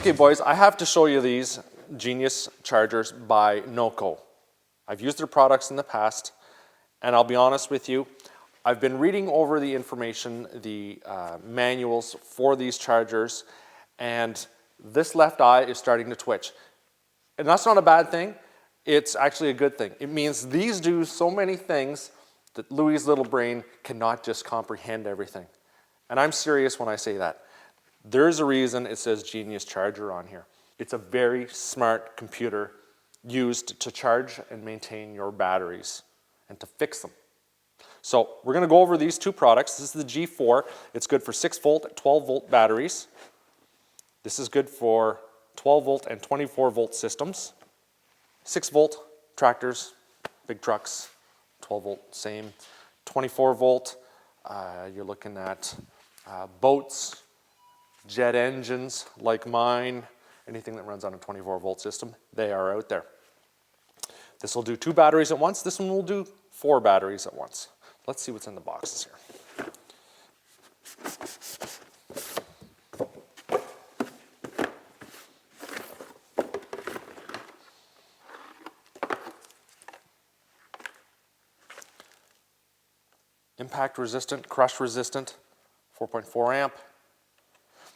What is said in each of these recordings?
Okay, boys, I have to show you these Genius Chargers by NOCO. I've used their products in the past, and I'll be honest with you, I've been reading over the information, the manuals for these chargers, and this left eye is starting to twitch. And that's not a bad thing, it's actually a good thing. It means these do so many things that Louie's little brain cannot just comprehend everything. And I'm serious when I say that. There's a reason it says Genius Charger on here. It's a very smart computer used to charge and maintain your batteries and to fix them. So we're going to go over these two products. This is the G4. It's good for 6 volt, 12 volt batteries. This is good for 12 volt and 24 volt systems. 6 volt tractors, big trucks, 12 volt same. 24 volt, you're looking at boats, jet engines like mine, anything that runs on a 24 volt system, they are out there. This will do 2 batteries at once. This one will do 4 batteries at once. Let's see what's in the boxes here. Impact resistant, crush resistant, 4.4 amp.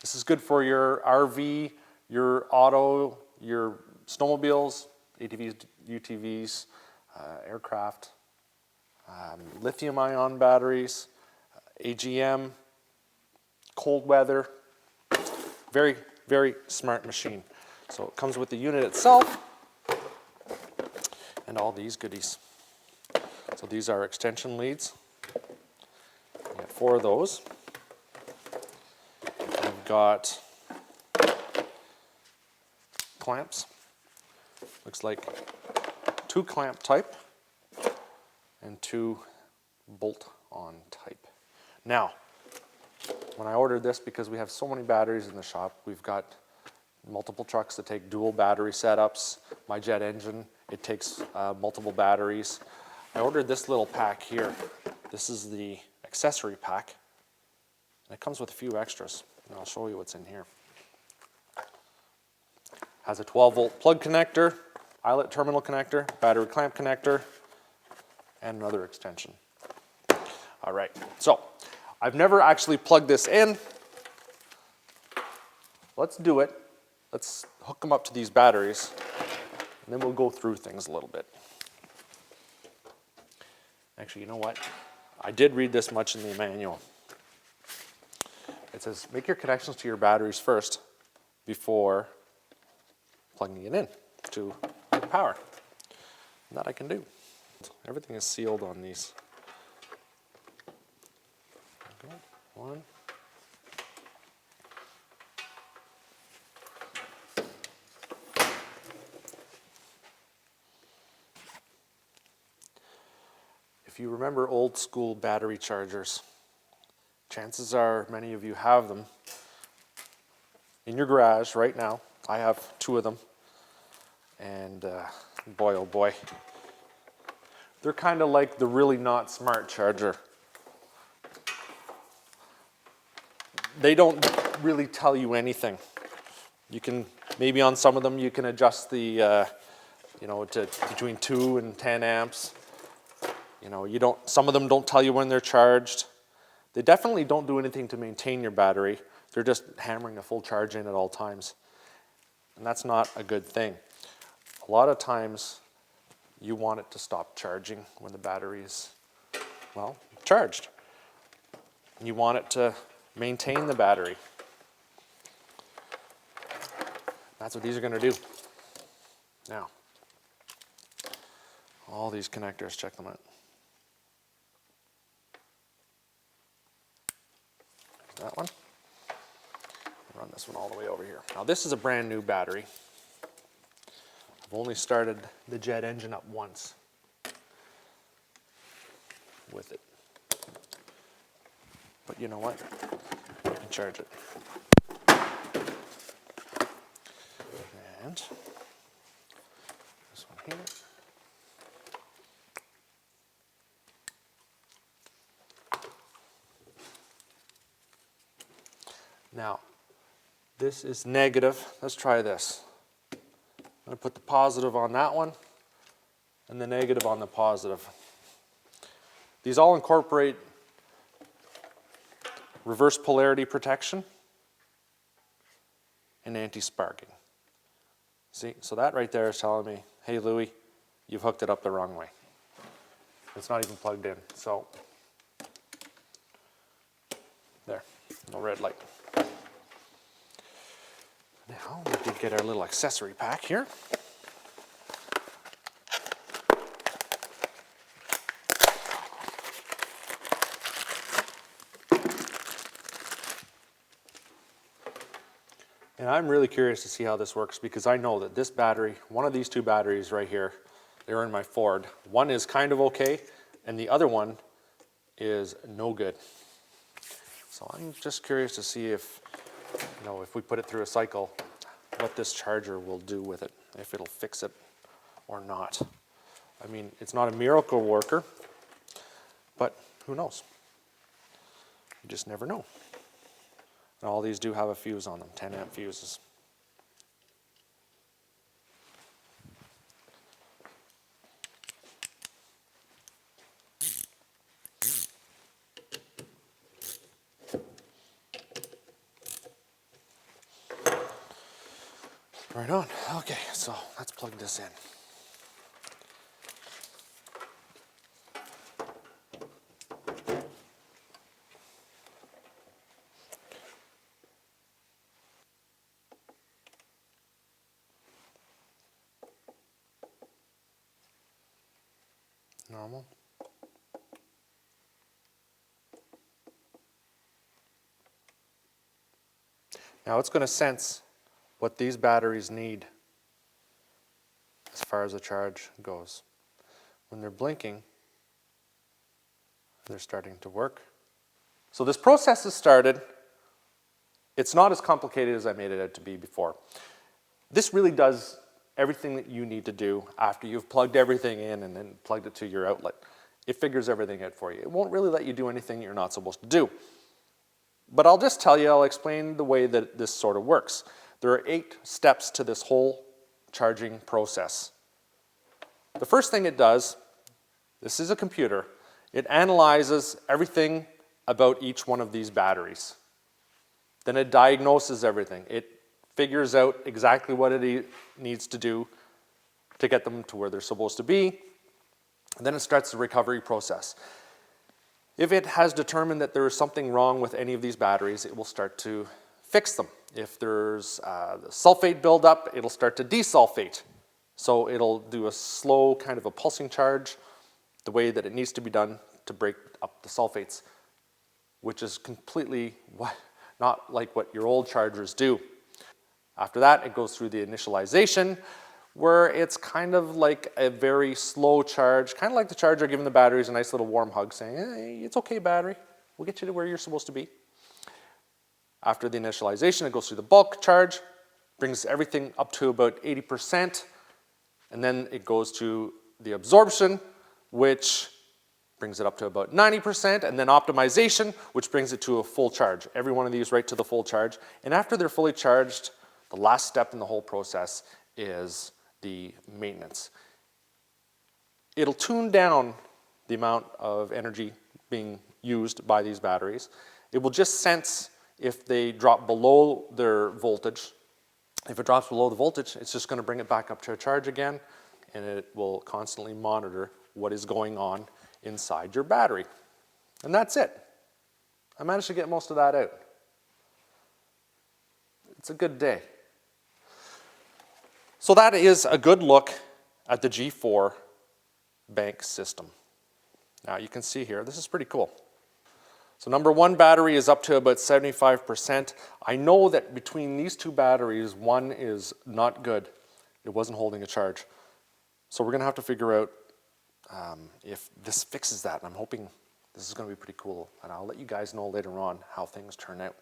This is good for your RV, your auto, your snowmobiles, ATVs, UTVs, aircraft, lithium-ion batteries, AGM, cold weather. Very, very smart machine. So it comes with the unit itself and all these goodies. So these are extension leads. We got 4 of those. We've got clamps. Looks like 2 clamp type and 2 bolt-on type. Now, when I ordered this, because we have so many batteries in the shop, we've got multiple trucks that take dual battery setups. My jet engine, it takes multiple batteries. I ordered this little pack here. This is the accessory pack. And it comes with a few extras, and I'll show you what's in here. Has a 12 volt plug connector, eyelet terminal connector, battery clamp connector, and another extension. All right, so I've never actually plugged this in. Let's do it. Let's hook them up to these batteries, and then we'll go through things a little bit. Actually, you know what? I did read this much in the manual. It says, make your connections to your batteries first before plugging it in to power. And that I can do. Everything is sealed on these. Okay, 1. If you remember old school battery chargers, chances are many of you have them in your garage right now. I have 2 of them, and boy oh boy, they're kind of like the really not smart charger. They don't really tell you anything. You can, maybe on some of them you can adjust the, you know, to between 2 and 10 amps. You know, some of them don't tell you when they're charged. They definitely don't do anything to maintain your battery. They're just hammering a full charge in at all times. And that's not a good thing. A lot of times you want it to stop charging when the battery is, well, charged. And you want it to maintain the battery. That's what these are going to do. Now, all these connectors, check them out. That one. Run this one all the way over here. Now this is a brand new battery. I've only started the jet engine up once with it. But you know what? You can charge it. And this one here. Now, This is negative. Let's try this. I'm going to put the positive on that one and the negative on the positive. These all incorporate reverse polarity protection and anti-sparking. See, so that right there is telling me, hey Louie, you've hooked it up the wrong way. It's not even plugged in, so there, no red light. Now we did get our little accessory pack here. And I'm really curious to see how this works because I know that this battery, one of these two batteries right here, they're in my Ford. One is kind of okay, and the other one is no good. So I'm just curious to see if, you know, if we put it through a cycle, what this charger will do with it, if it'll fix it or not. I mean, it's not a miracle worker, but who knows? You just never know. And all these do have a fuse on them, 10 amp fuses. Right on. Okay, so let's plug this in. Normal. Now it's going to sense what these batteries need as far as the charge goes. When they're blinking, they're starting to work. So this process has started. It's not as complicated as I made it out to be before. This really does everything that you need to do after you've plugged everything in and then plugged it to your outlet. It figures everything out for you. It won't really let you do anything you're not supposed to do. But I'll just tell you, I'll explain the way that this sort of works. There are 8 steps to this whole charging process. The first thing it does, this is a computer, it analyzes everything about each one of these batteries. Then it diagnoses everything. It figures out exactly what it needs to do to get them to where they're supposed to be. And then it starts the recovery process. If it has determined that there is something wrong with any of these batteries, it will start to fix them. If there's sulfate buildup, it'll start to desulfate. So it'll do a slow kind of a pulsing charge the way that it needs to be done to break up the sulfates, which is completely not like what your old chargers do. After that, it goes through the initialization, where it's kind of like a very slow charge, kind of like the charger giving the batteries a nice little warm hug saying, hey, it's okay battery, we'll get you to where you're supposed to be. After the initialization, it goes through the bulk charge, brings everything up to about 80%, and then it goes to the absorption, which brings it up to about 90%, and then optimization, which brings it to a full charge. Every one of these right to the full charge. And after they're fully charged, the last step in the whole process is the maintenance. It'll tune down the amount of energy being used by these batteries. It will just sense if they drop below their voltage. If it drops below the voltage, it's just going to bring it back up to a charge again, and it will constantly monitor what is going on inside your battery. And that's it. I managed to get most of that out. It's a good day. So that is a good look at the G4 bank system. Now you can see here, this is pretty cool. So number 1 battery is up to about 75%. I know that between these 2 batteries, one is not good. It wasn't holding a charge. So we're going to have to figure out if this fixes that. And I'm hoping this is going to be pretty cool. And I'll let you guys know later on how things turn out.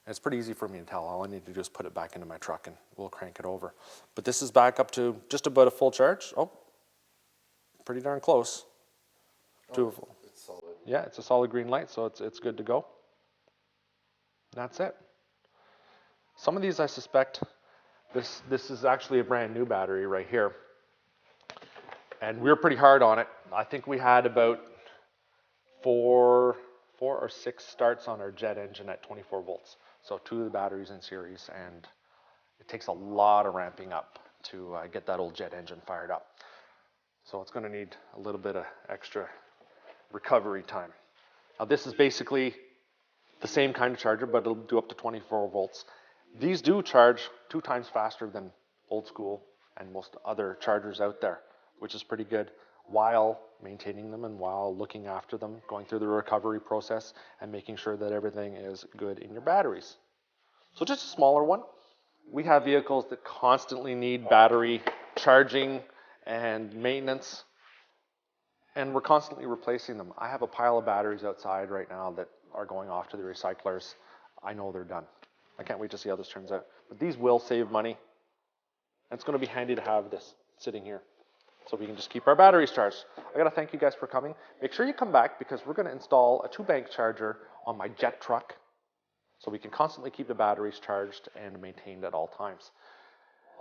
And it's pretty easy for me to tell. All I need to do is put it back into my truck and we'll crank it over. But this is back up to just about a full charge. Oh, pretty darn close. It's solid. Yeah, it's a solid green light, so it's good to go. That's it. Some of these I suspect, this is actually a brand new battery right here. And we were pretty hard on it. I think we had about four or six starts on our jet engine at 24 volts. So 2 of the batteries in series, and it takes a lot of ramping up to get that old jet engine fired up. So it's going to need a little bit of extra recovery time. Now this is basically the same kind of charger, but it'll do up to 24 volts. These do charge 2 times faster than old school and most other chargers out there, which is pretty good, while maintaining them and while looking after them, going through the recovery process and making sure that everything is good in your batteries. So just a smaller one. We have vehicles that constantly need battery charging and maintenance, and we're constantly replacing them. I have a pile of batteries outside right now that are going off to the recyclers. I know they're done. I can't wait to see how this turns out. But these will save money, and it's going to be handy to have this sitting here so we can just keep our batteries charged. I got to thank you guys for coming. Make sure you come back because we're going to install a 2-bank charger on my jet truck so we can constantly keep the batteries charged and maintained at all times.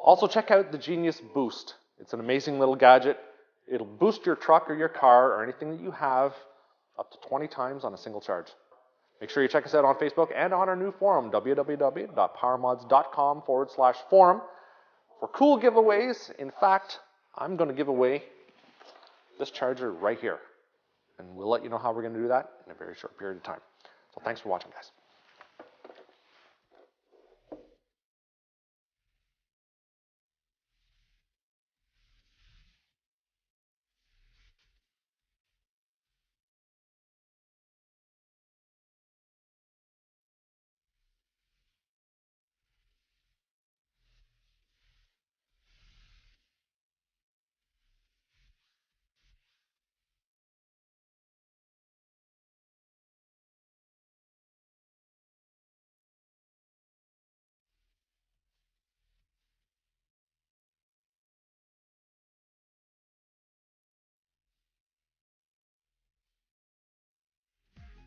Also check out the Genius Boost. It's an amazing little gadget. It'll boost your truck or your car or anything that you have up to 20 times on a single charge. Make sure you check us out on Facebook and on our new forum, www.powermodz.com/forum, for cool giveaways. In fact, I'm going to give away this charger right here. And we'll let you know how we're going to do that in a very short period of time. So thanks for watching, guys.